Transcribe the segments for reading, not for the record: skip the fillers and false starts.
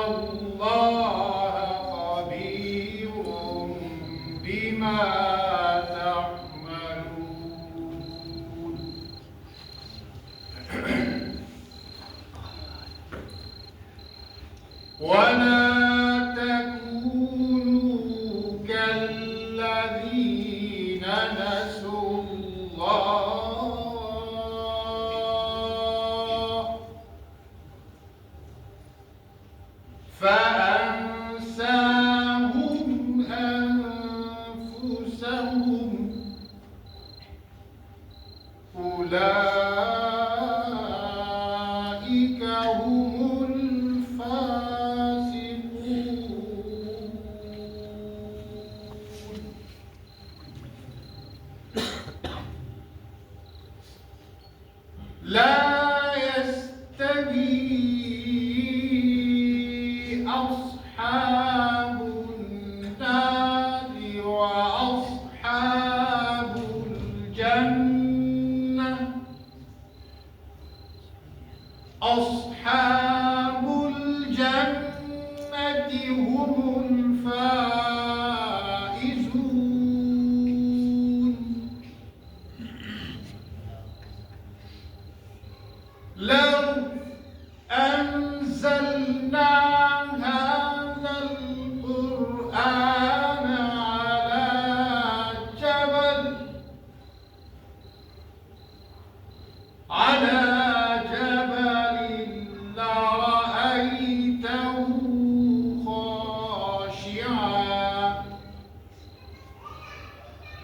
الله خبير بما تعملون. ولا تكونوا كالذين نسوا الله فأنساهم أنفسهم أولئك هم الفاسقون. لا يستوي أصحاب النار وأصحاب الجنة. أصحاب الجنة هم الفائزون. لو أنزلنا هذا القرآن على جبل لرأيته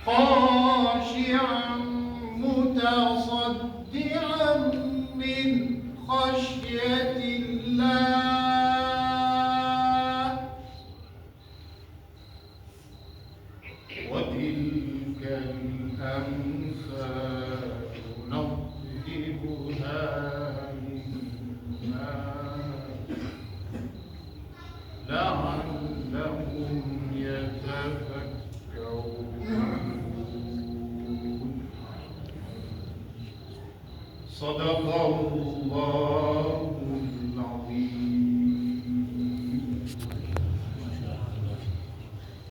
خاشعا متصدعا من خشية الله. وتلك الأمثال نضربها للناس لعلهم يتفكرون. صدق الله